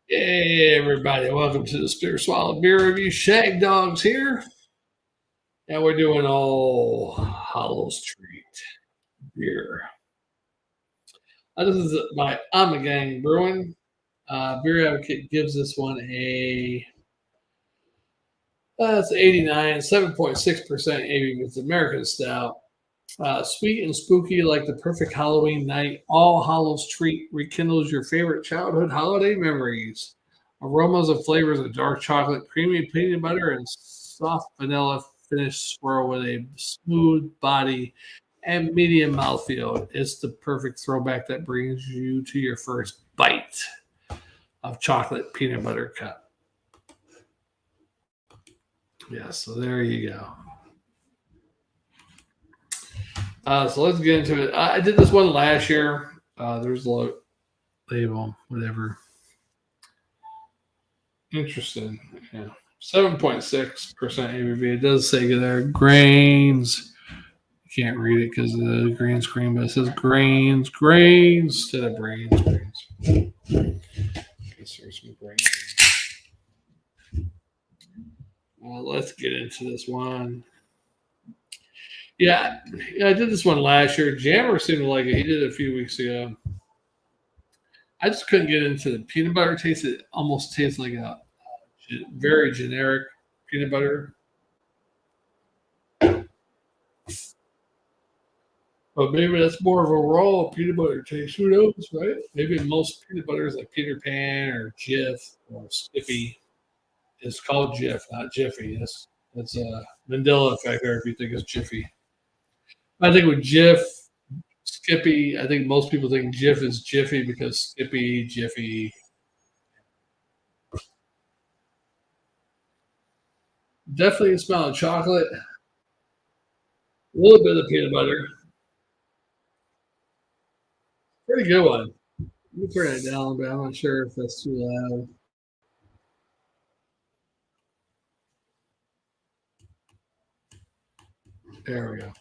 Hey everybody, welcome to the Spirit Swallow Beer Review. Shagdog's here, and we're doing all Hallows Treat beer. This is by Ommegang Brewing. Beer Advocate gives this one a it's 89, 7.6% ABV. It's American Stout. Sweet and spooky like the perfect Halloween night, All Hallows Treat rekindles your favorite childhood holiday memories. Aromas of flavors of dark chocolate, creamy peanut butter, and soft vanilla finish swirl with a smooth body and medium mouthfeel. It's the perfect throwback that brings you to your first bite of chocolate peanut butter cup. Yeah, so there you go. So let's get into it. I did this one last year. There's a label, whatever. Interesting. Yeah. 7.6% ABV. It does say there grains. You can't read it because of the green screen, but it says grains instead of brains. Guess there's some grains. Let's get into this one. Yeah, I did this one last year. Jammer seemed to like it. He did it a few weeks ago. I just couldn't get into the peanut butter taste. It almost tastes like a very generic peanut butter. But maybe that's more of a raw peanut butter taste. Who knows, right? Maybe most peanut butters like Peter Pan or Jif or Skippy. It's called Jif, not Jiffy. That's a Mandela effect there if you think it's Jiffy. I think with Jif, Skippy, I think most people think Jif is Jiffy because Skippy, Jiffy. Definitely a smell of chocolate, a little bit of peanut butter. Pretty good one. Let me turn it down, but I'm not sure if that's too loud. There we go.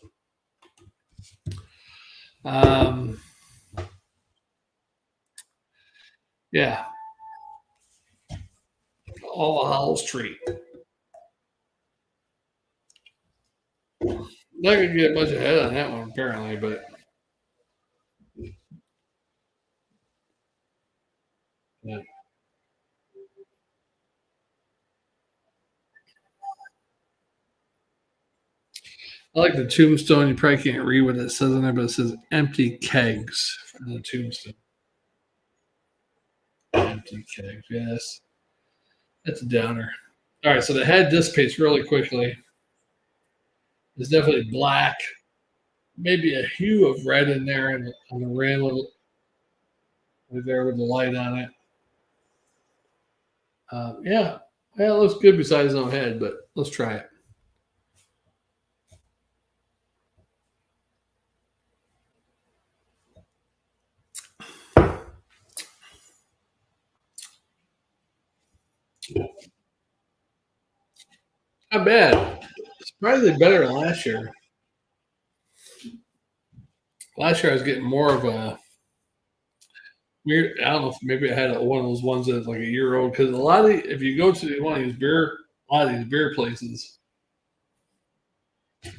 Um, yeah, all Hallows treat. Not gonna get much ahead on that one apparently, but yeah. I like the tombstone. You probably can't read what it says in there, but it says empty kegs for the tombstone. Empty kegs, yes. That's a downer. All right, so the head dissipates really quickly. It's definitely black, maybe a hue of red in there on the rim, right there with the light on it. Yeah, it looks good besides no head, but let's try it. Not bad. Surprisingly better than last year. Last year I was getting more of a weird. I don't know if maybe I had one of those ones that's like a year old because a lot of if you go to one of these a lot of these beer places,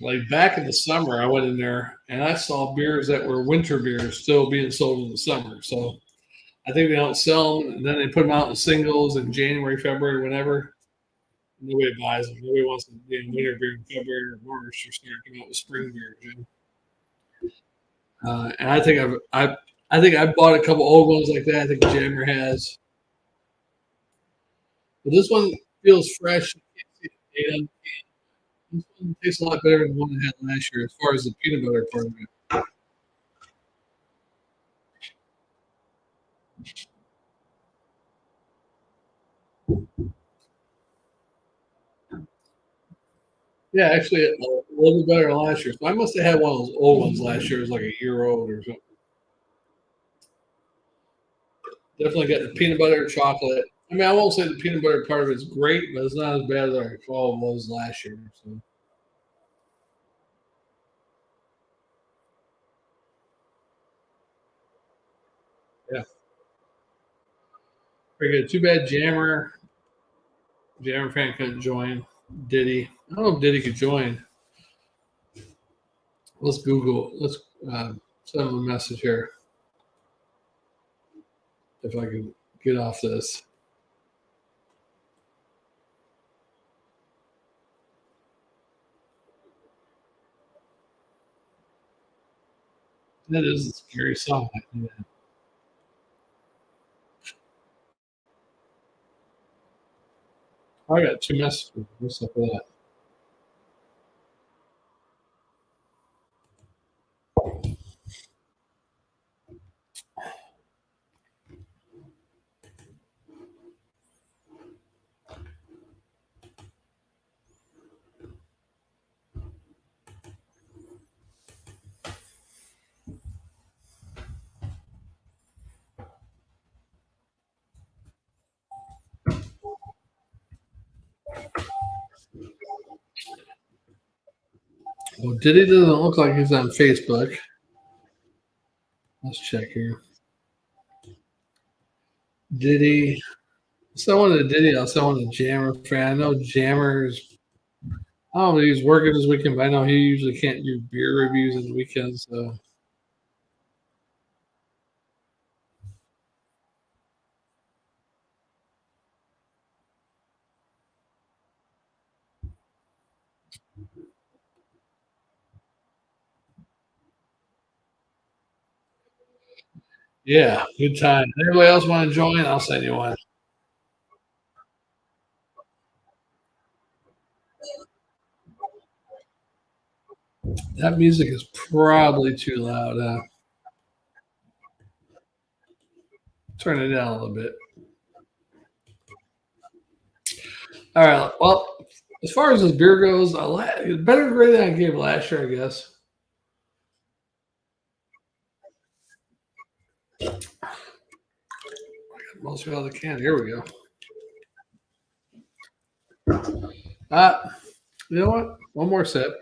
like back in the summer, I went in there and I saw beers that were winter beers still being sold in the summer. So I think they don't sell them, and then they put them out in singles in January, February, whenever. Nobody buys them. Nobody wants to be in winter beer in February or March or start coming out with spring beer. And I think I bought a couple old ones like that. I think Jammer has, but this one feels fresh. And this one tastes a lot better than the one I had last year, as far as the peanut butter part of it. Yeah, actually, a little bit better than last year. So I must have had one of those old ones last year. It was like a year old or something. Definitely got the peanut butter and chocolate. I mean, I won't say the peanut butter part of it's great, but it's not as bad as I recall it was last year. So yeah, Very good. Too bad Jammer fan couldn't join. Diddy. I don't know if Diddy could join. Let's Google. Let's send him a message here if I can get off this. That is a scary song. Yeah. I got two messages. What's up with that? Well, Diddy doesn't look like he's on Facebook. Let's check here. Diddy. Someone to Diddy. I'll someone to Jammer fan. I know Jammer's. I don't know if he's working this weekend, but I know he usually can't do beer reviews on the weekends. So yeah, good time. Anybody else want to join? I'll send you one. That music is probably too loud. Turn it down a little bit. All right. Well, as far as this beer goes, better grade than I gave last year, I guess. Most out of the can. Here we go. Uh, you know what? One more sip.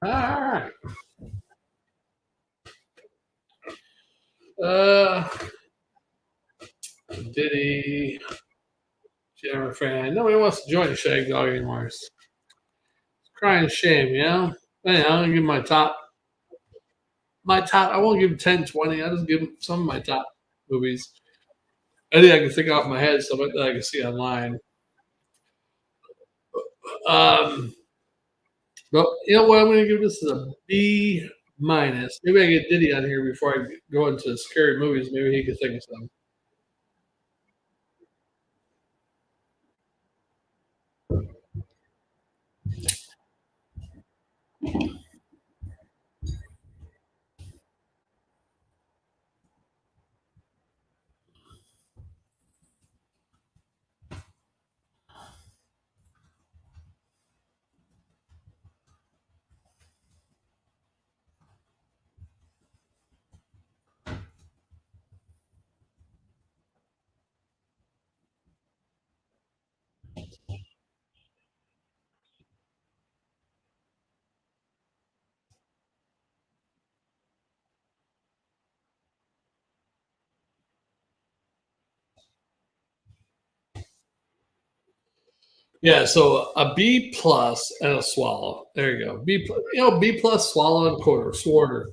All right. Uh, Diddy, Jammer fan. Nobody wants to join Shagdog anymore. It's crying shame, you know? Anyhow, I'm going to give my top. My top, I won't give him 10, 20. I'll just give him some of my top movies. I think I can think off my head, stuff like that I can see online. Um, but you know what? I'm going to give this a B minus. Maybe I get Diddy on here before I go into scary movies. Maybe he can think of some. Yeah, so a B plus and a swallow. There you go. B plus swallow and quarter, swarter.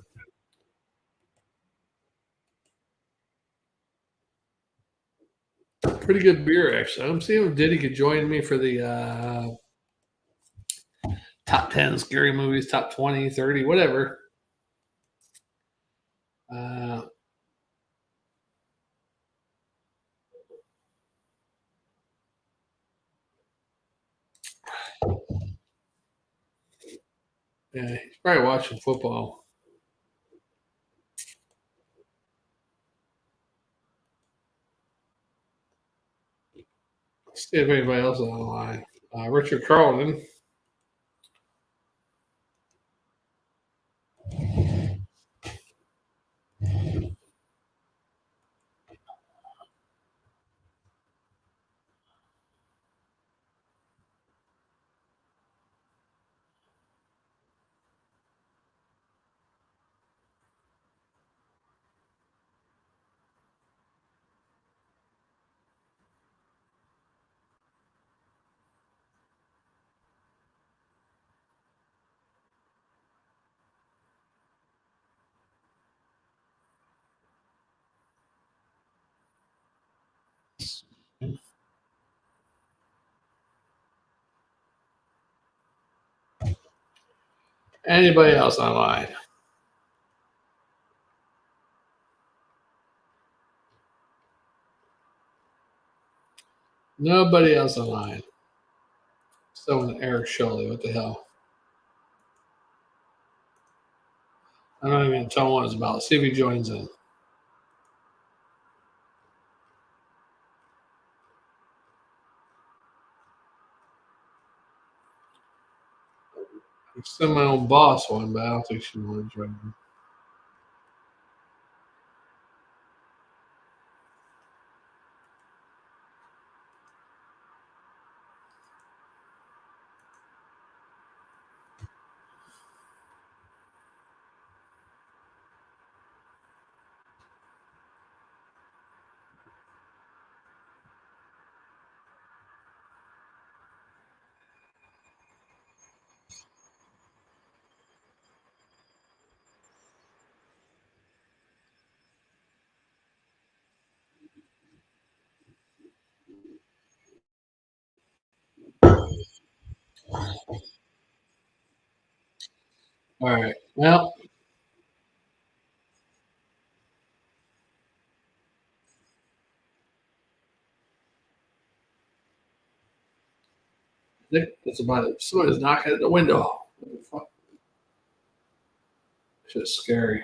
Pretty good beer, actually. I'm seeing if Diddy could join me for the top 10 scary movies, top 20, 30, whatever. Uh, yeah, he's probably watching football. See if anybody else is online. Richard Carlton. Anybody else online? Nobody else online. Someone Eric Shirley. What the hell? I don't even tell what it's about. See if he joins in. I send my own boss one, but I don't think she wants to join in. All right. Well, I think that's about it. Somebody's knocking at the window. What the fuck? Shit's scary.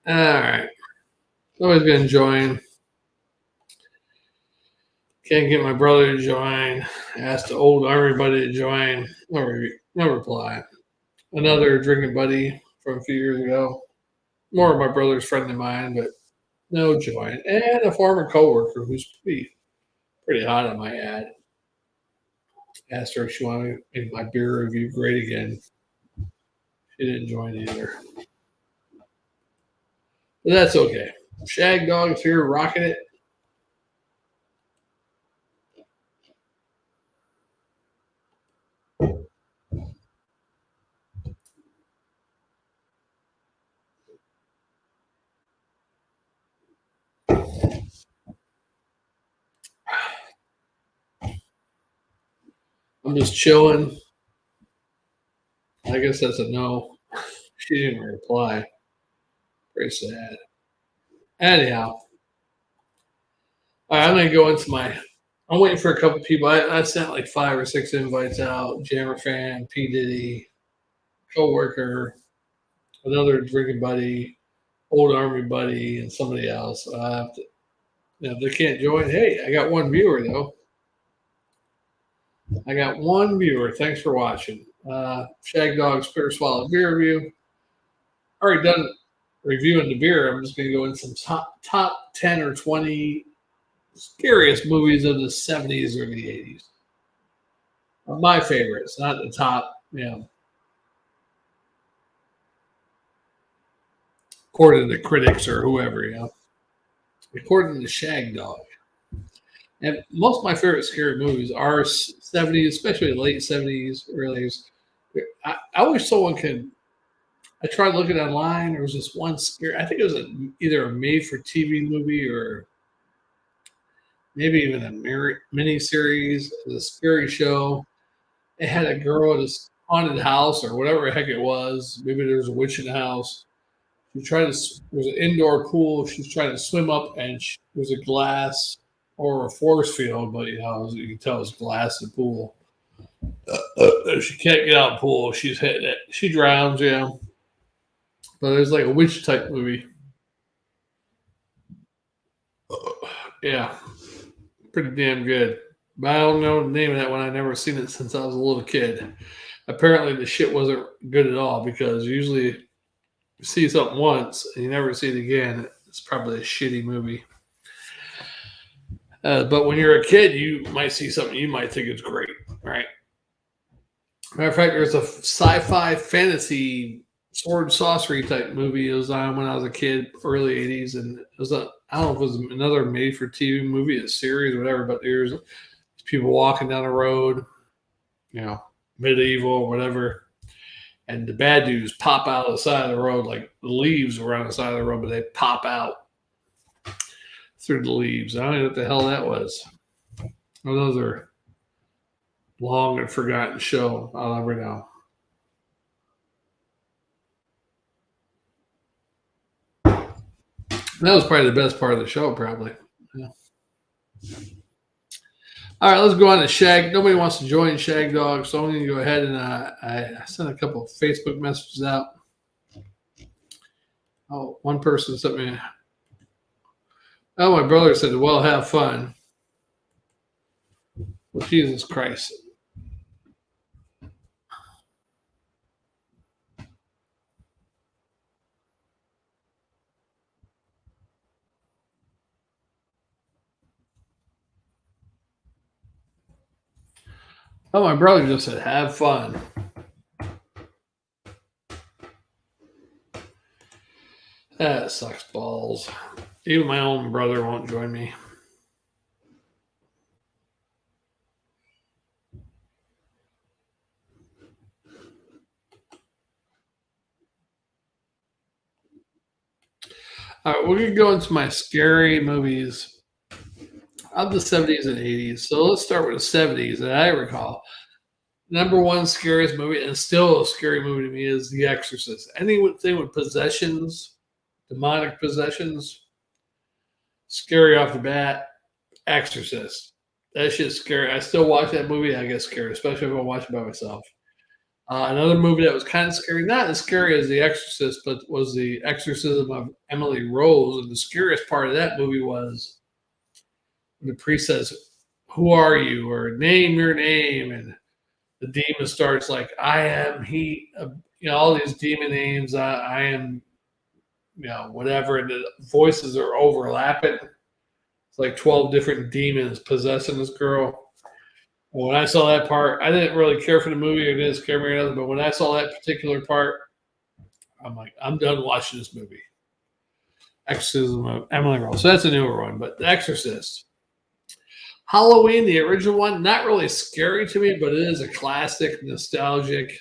All right. Nobody's going to join. Can't get my brother to join. Asked the old army buddy to join. No reply. Another drinking buddy from a few years ago. More of my brother's friend than mine, but no join. And a former coworker who's pretty hot on my ad. Asked her if she wanted to make my beer review great again. She didn't join either. But that's okay. Shagdog's here rocking it. I'm just chilling. I guess that's a no. She didn't reply. Pretty sad. Anyhow, all right, I'm gonna go into my. I'm waiting for a couple people. I sent like 5 or 6 invites out. Jammer fan, P Diddy, coworker, another drinking buddy, old army buddy, and somebody else. If they can't join, hey, I got one viewer though. I got one viewer. Thanks for watching. Shagdog Spitter Swallow beer review. Already done reviewing the beer. I'm just going to go in some top 10 or 20 scariest movies of the 70s or the 80s. My favorites, not the top, according to the critics or whoever, according to Shagdog. And most of my favorite scary movies are 70s, especially late 70s, early 80s. I wish someone could. I tried looking online. There was this one scary. I think it was either a made-for-TV movie or maybe even a mini series, a scary show. It had a girl at this haunted house or whatever the heck it was. Maybe there was a witch in the house. She tried to. There's an indoor pool. She's trying to swim up, and there's a glass or a force field, but you can tell it's glass in the pool. If she can't get out of the pool, she's hitting it. She drowns, yeah. But there's like a witch type movie. Yeah, pretty damn good. But I don't know the name of that one. I've never seen it since I was a little kid. Apparently, the shit wasn't good at all because usually you see something once and you never see it again. It's probably a shitty movie. But when you're a kid, you might see something you might think is great, right? Matter of fact, there's a sci-fi fantasy sword and sorcery type movie. It was on when I was a kid, early '80s, and it was I don't know if it was another made-for-TV movie, a series, or whatever. But there's people walking down the road, you know, medieval or whatever, and the bad dudes pop out of the side of the road like the leaves were on the side of the road, but they pop out through the leaves. I don't know what the hell that was. Another long and forgotten show. I'll never know. That was probably the best part of the show, probably. Yeah. All right, let's go on to Shag. Nobody wants to join Shagdog, so I'm going to go ahead and I sent a couple of Facebook messages out. Oh, one person sent me. Oh, my brother said, "Well, have fun." Well, Jesus Christ. Oh, my brother just said, "Have fun." That sucks balls. Even my own brother won't join me. All right, we're going to go into my scary movies of the 70s and 80s. So let's start with the 70s that I recall. Number one scariest movie, and still a scary movie to me, is The Exorcist. Anything with possessions, demonic possessions, scary off the bat. Exorcist. That shit's scary. I still watch that movie. I get scared, especially if I watch it by myself. Another movie that was kind of scary, not as scary as The Exorcist, but was The Exorcism of Emily Rose. And the scariest part of that movie was when the priest says, "Who are you?" or "Name your name," and the demon starts like, "I am he," all these demon names. I am, whatever, and the voices are overlapping. It's like 12 different demons possessing this girl. Well, when I saw that part, I didn't really care for the movie. It didn't scare me or nothing. But when I saw that particular part, I'm like, I'm done watching this movie. Exorcism of Emily Rose. So that's a newer one. But The Exorcist. Halloween, the original one, not really scary to me, but it is a classic, nostalgic.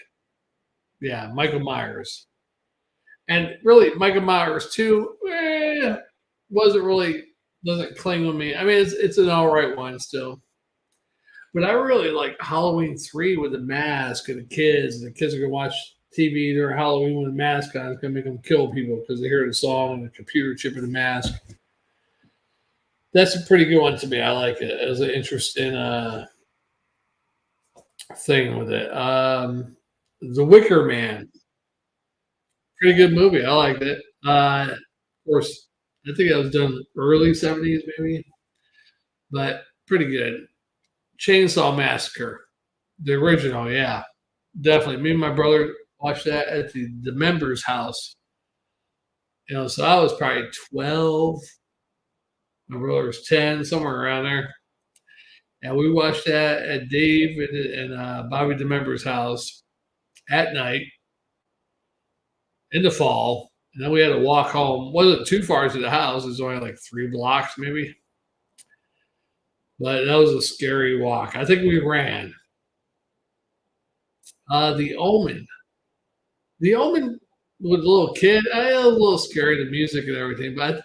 Yeah, Michael Myers. And really, Michael Myers too, wasn't really, doesn't cling on me. I mean, it's an all right one still. But I really like Halloween 3 with the mask and the kids. And the kids are going to watch TV during Halloween with a mask on. It's going to make them kill people because they hear the song and the computer chip in the mask. That's a pretty good one to me. I like it as an interesting thing with it. The Wicker Man. Pretty good movie. I liked it. Of course, I think that was done early 70s, maybe, but pretty good. Chainsaw Massacre, the original, yeah, definitely. Me and my brother watched that at the members' house. So I was probably 12. My brother was 10, somewhere around there. And we watched that at Dave and Bobby the members' house at night in the fall. And then we had to walk home. Wasn't too far to the house. It was only like 3 blocks, maybe. But that was a scary walk. I think we ran. The Omen. The Omen with a little kid, was a little scary, the music and everything. But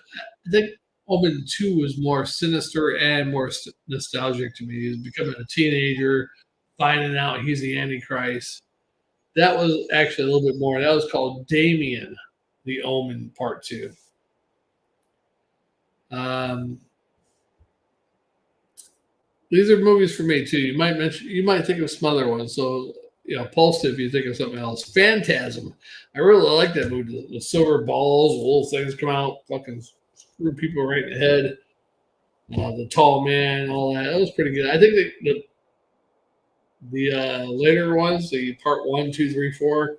I think Omen 2 was more sinister and more nostalgic to me. He's becoming a teenager, finding out he's the Antichrist. That was actually a little bit more. That was called Damien, the Omen Part 2. Um, These are movies for me too. You might think of some other ones. So Pulse if you think of something else. Phantasm. I really like that movie. The silver balls, the little things come out, fucking screw people right in the head. The tall man, all that. That was pretty good. I think the later ones, the part one, two, three, four,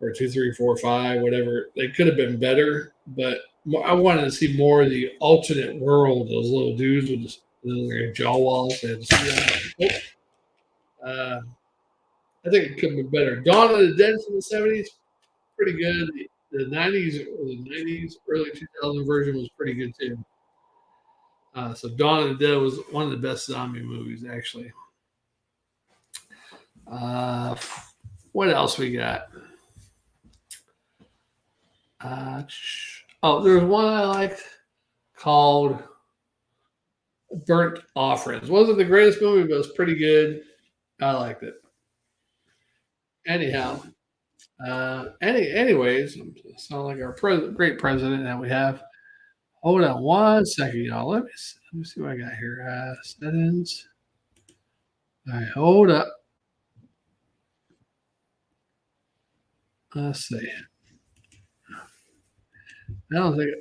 or two, three, four, five, whatever, they could have been better. But I wanted to see more of the alternate world. Those little dudes with their jaw walls. They had to see that. Uh, I think it could have been better. Dawn of the Dead from the 70s, pretty good. The 90s, early 2000 version was pretty good too. So Dawn of the Dead was one of the best zombie movies, actually. Uh, what else we got? There's one I liked called Burnt Offerings. Wasn't the greatest movie, but it was pretty good. I liked it. Anyhow, anyways, sound like our great president that we have. Hold on one second, y'all. Let me see what I got here. Settings. All right, hold up. Let's see. I don't think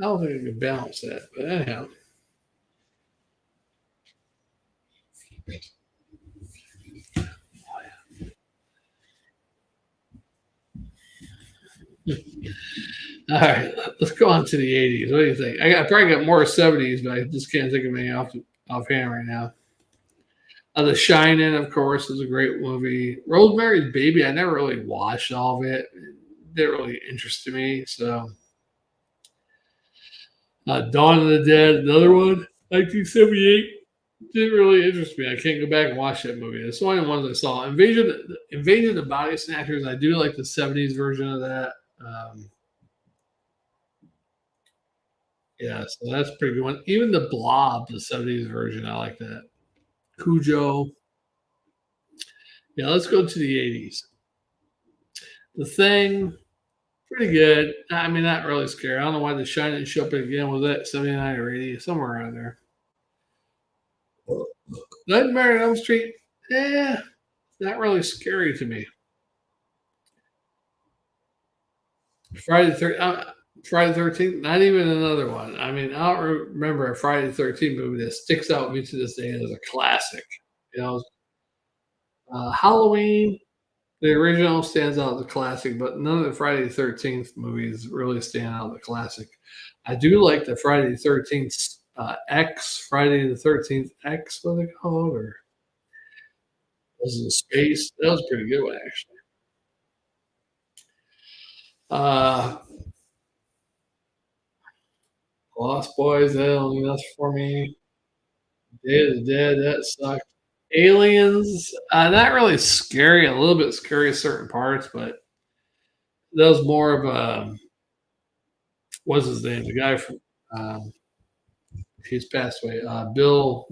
I can balance that, but anyhow. All right, let's go on to the 80s. What do you think? I probably got more 70s, but I just can't think of any offhand right now. The Shining, of course, is a great movie. Rosemary's Baby, I never really watched all of it. It didn't really interest me. So, Dawn of the Dead, another one, 1978, didn't really interest me. I can't go back and watch that movie. That's the only ones I saw. Invasion of the Body Snatchers. I do like the 70s version of that. Yeah, so that's a pretty good one. Even the Blob, the 70s version, I like that. Cujo. Yeah, let's go to the 80s. The Thing, pretty good. I mean, not really scary. I don't know why The Shining didn't show up again. Was that 79 or 80? Somewhere around there. Nightmare on Elm Street, yeah, not really scary to me. Friday the 13th, Friday the 13th, not even another one. I mean, I don't remember a Friday the 13th movie that sticks out with me to this day as a classic. You know, Halloween, the original stands out as a classic, but none of the Friday the 13th movies really stand out as a classic. I do like the Friday the 13th X, Friday the 13th X, what they call it, or was it Space? That was a pretty good one, actually. Uh, Lost Boys, that only that's for me. Day of the Dead, that sucked. Aliens, not really scary, a little bit scary at certain parts, but that was more of a what's his name? The guy from he's passed away. Bill,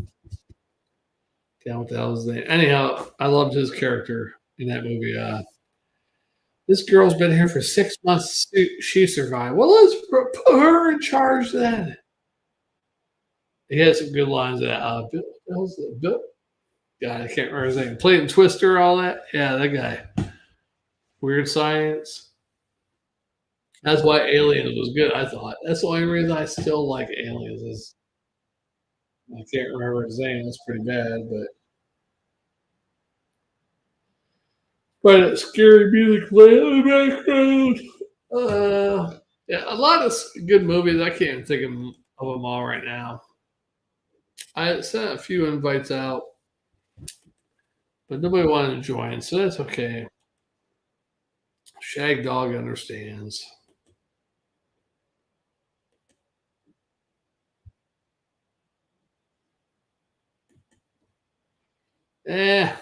damn what the hell is his name? Anyhow, I loved his character in that movie. This girl's been here for 6 months. She survived. Well, let's put her in charge then. He had some good lines. That Bill. God, I can't remember his name. Playing Twister, all that. Yeah, that guy. Weird Science. That's why Aliens was good. I thought that's the only reason I still like Aliens is I can't remember his name. That's pretty bad, but scary music playing in the background. Yeah, a lot of good movies. I can't think of them all right now. I sent a few invites out, but nobody wanted to join, so that's okay. Shagdog understands. Eh,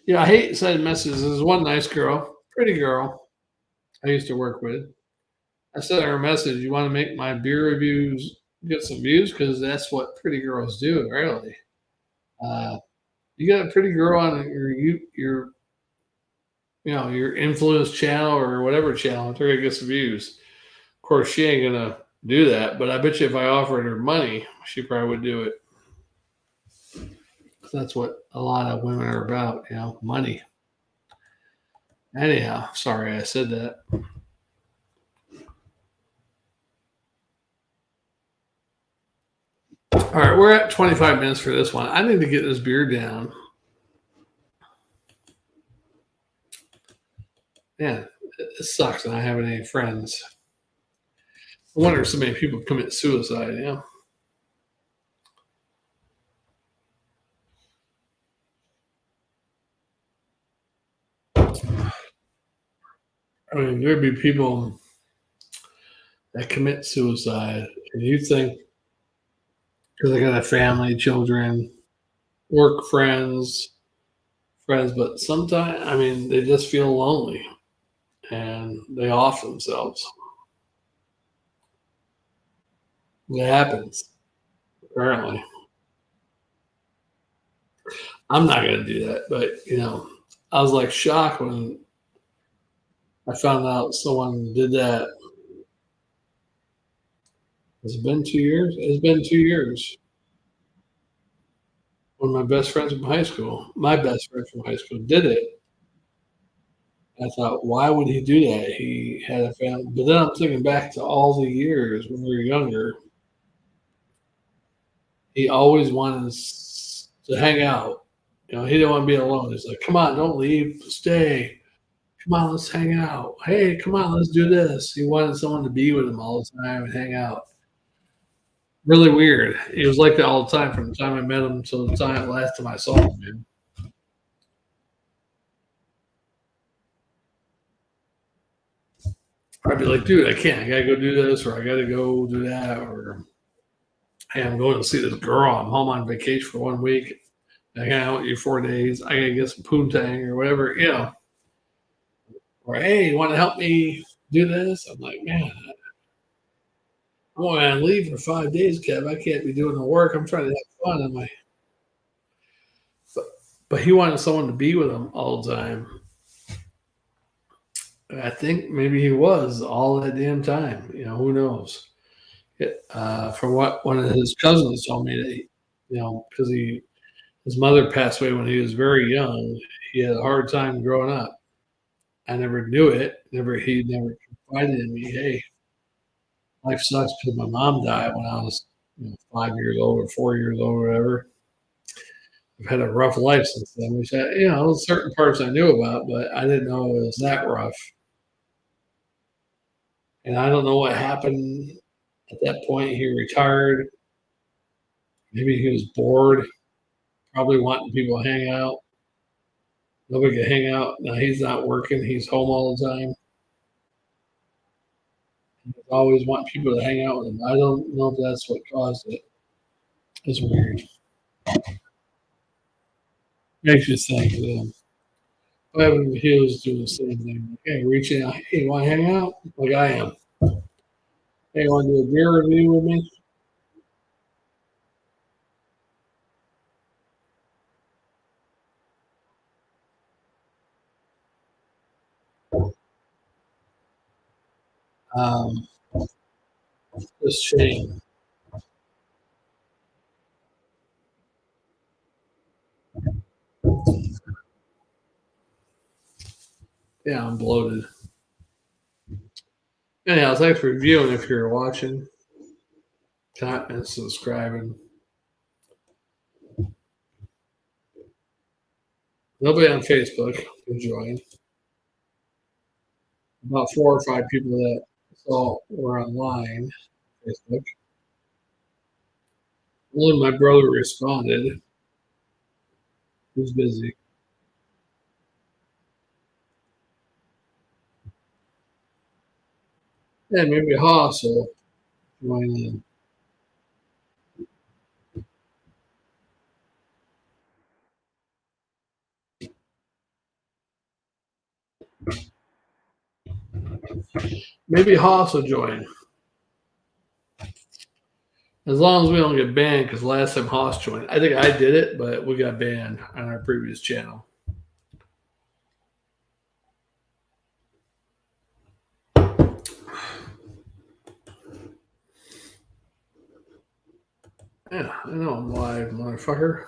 yeah, I hate sending messages. There's one nice girl, pretty girl, I used to work with. I sent her a message. You want to make my beer reviews get some views because that's what pretty girls do, really. Uh, you got a pretty girl on your influence channel or whatever channel, they're gonna get some views. Of course, she ain't gonna do that, but I bet you if I offered her money, she probably would do it. That's what a lot of women are about, money. Anyhow, sorry I said that. All right, we're at 25 minutes for this one. I need to get this beer down. Man, it sucks not having any friends. I wonder if so many people commit suicide, I mean, there'd be people that commit suicide, and you think because they got a family, children, work friends, but sometimes, I mean, they just feel lonely and they off themselves. It happens, apparently. I'm not going to do that, but I was like shocked when I found out someone did that. Has it been 2 years? It's been 2 years. One of my best friends from high school, my best friend from high school, did it. I thought, why would he do that? He had a family. But then I'm thinking back to all the years when we were younger. He always wanted us to hang out. He didn't want to be alone. He's like, come on, don't leave, stay. Come on, let's hang out. Hey, come on, let's do this. He wanted someone to be with him all the time and hang out. Really weird. He was like that all the time from the time I met him till the last time I saw him, man. I'd be like, dude, I can't. I gotta go do this, or I gotta go do that, or hey, I'm going to see this girl. I'm home on vacation for 1 week. I hang out with you 4 days. I gotta get some poontang or whatever. Or hey, you want to help me do this? I'm like, man, I'm going to leave for 5 days, Kev. I can't be doing the work. I'm trying to have fun. But he wanted someone to be with him all the time. I think maybe he was all that damn time. Who knows? From what one of his cousins told me that, because his mother passed away when he was very young. He had a hard time growing up. I never knew it. He never confided in me. Hey, life sucks because my mom died when I was 5 years old or 4 years old or whatever. I've had a rough life since then, which certain parts I knew about, but I didn't know it was that rough. And I don't know what happened at that point. He retired. Maybe he was bored, probably wanting people to hang out. Nobody could hang out. Now he's not working. He's home all the time. He always want people to hang out with him. I don't know if that's what caused it. It's weird. Makes you think. But he was doing the same thing. Hey, reaching out. Hey, you want to hang out? Like I am. Hey, you want to do a beer review with me? Um, just shame. Yeah, I'm bloated. Anyhow, thanks for reviewing if you're watching, commenting, subscribing. Nobody on Facebook can join. About 4 or 5 people that saw were online. Facebook. Only my brother responded. Who's busy? Yeah, maybe Haas will join in. Maybe Haas will join. As long as we don't get banned, because last time Haas joined, I think I did it, but we got banned on our previous channel. Yeah, I know I'm live, motherfucker.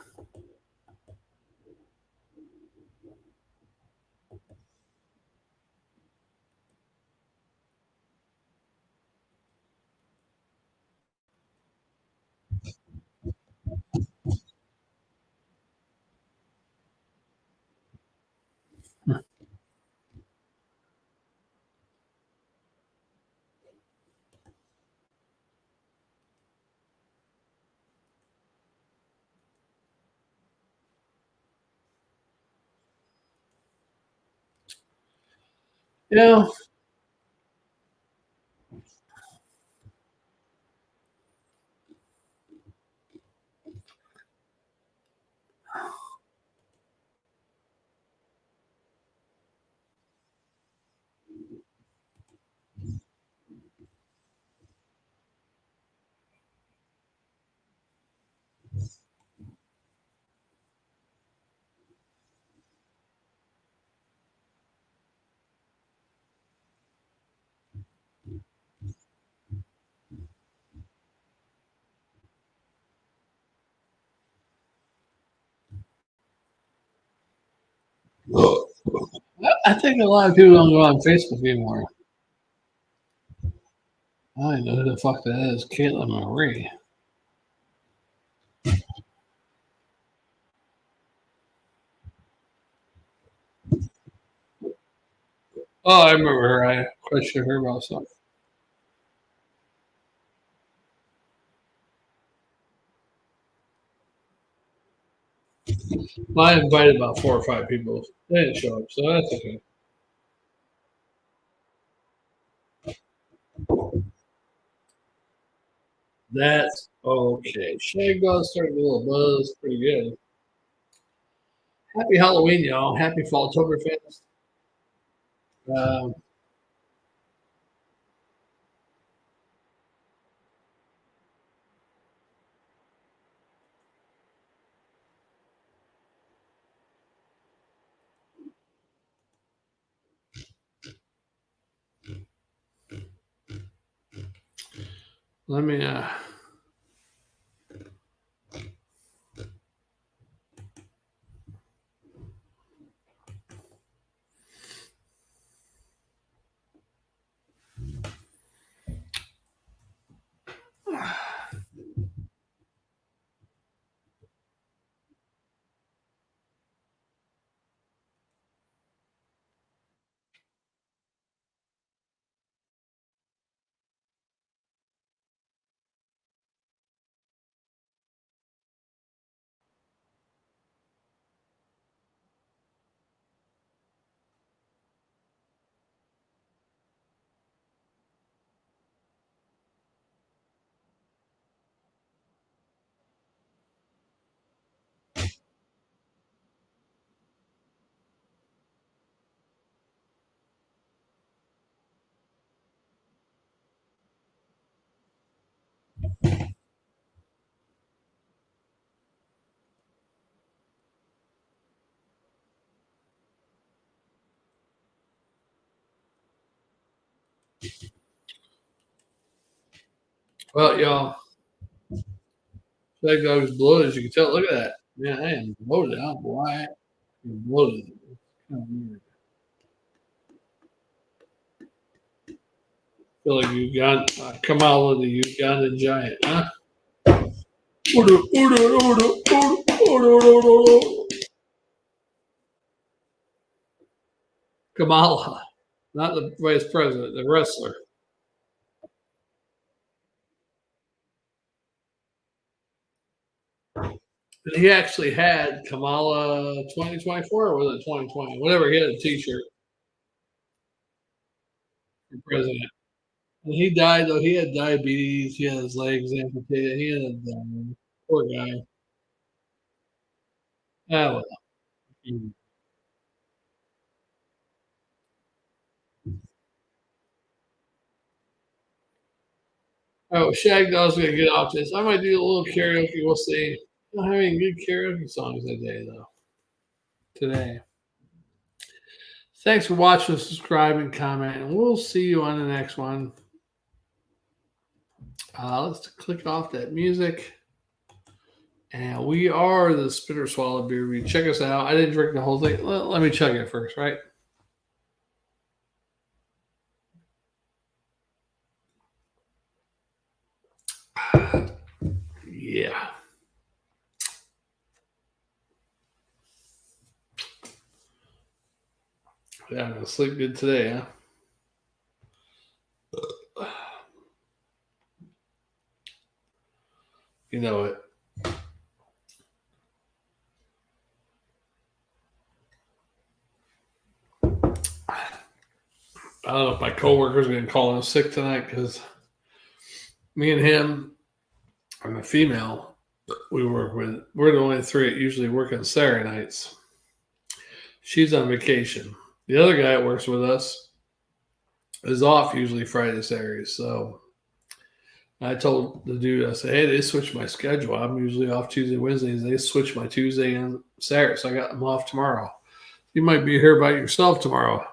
You know, I think a lot of people don't go on Facebook anymore. I don't know who the fuck that is. Caitlin Marie. Oh, I remember her. I questioned her about something. Well, I invited about 4 or 5 people. They didn't show up, so that's okay. That's okay. Shagdog started a little buzz. Pretty good. Happy Halloween, y'all. Happy Falltoberfest. Um, let me. Well, y'all, Shagdog is bloated, as you can tell. Look at that. Man, I am bloated. I don't know why I'm bloated. It's kind of weird. I feel like you got Kamala, the Ugandan giant, huh? Order, order, order, order, order, order. Kamala, not the vice president, the wrestler. And he actually had Kamala 2024 or was it 2020? Whatever, he had a t shirt for president. And he died, though. He had diabetes. He had his legs amputated. He had a poor guy. Ah, well. Oh, Shagdog's going to get off this. I might do a little karaoke. We'll see. I'm not having good karaoke songs today, though. Today. Thanks for watching, subscribing, comment, and we'll see you on the next one. Let's click off that music. And we are the Spitter Swallow Beer Review. Check us out. I didn't drink the whole thing. Let me chug it first, right? Yeah. Yeah, I'm going to sleep good today, huh? You know it. I don't know if my coworker's going to call in sick tonight because me and him and the female we work with, we're the only three that usually work on Saturday nights. She's on vacation. The other guy that works with us is off usually Friday, Saturday. So I told the dude, I said, hey, they switched my schedule. I'm usually off Tuesday, Wednesdays. They switched my Tuesday and Saturday. So I got them off tomorrow. You might be here by yourself tomorrow.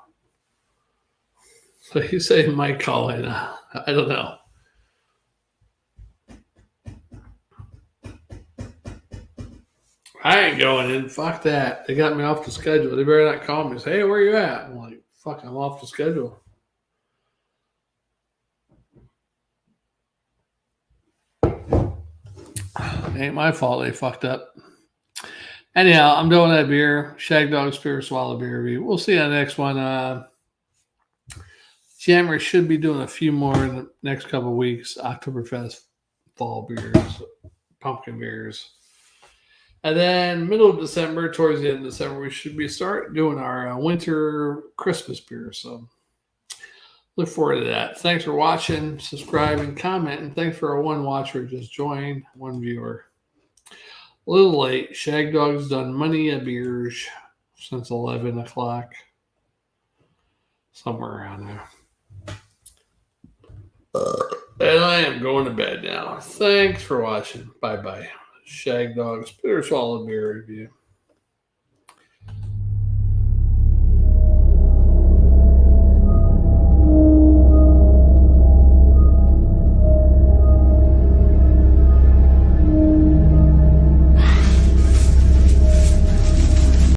So he said he might call in. I don't know. I ain't going in. Fuck that. They got me off the schedule. They better not call me. Say, hey, where you at? I'm like, fuck, I'm off the schedule. Ain't my fault they fucked up. Anyhow, I'm doing that beer. Shagdog Spirit Swallow beer review. We'll see you on the next one. January should be doing a few more in the next couple of weeks. Oktoberfest fall beers, pumpkin beers. And then middle of December, towards the end of December, we should be start doing our winter Christmas beer. So look forward to that. Thanks for watching, subscribing, commenting. Thanks for our one watcher who just joined, one viewer. A little late. Shagdog's done many a beers since 11 o'clock. Somewhere around there. And I am going to bed now. Thanks for watching. Bye-bye. Shagdog's Bitter Swallow Beer Review.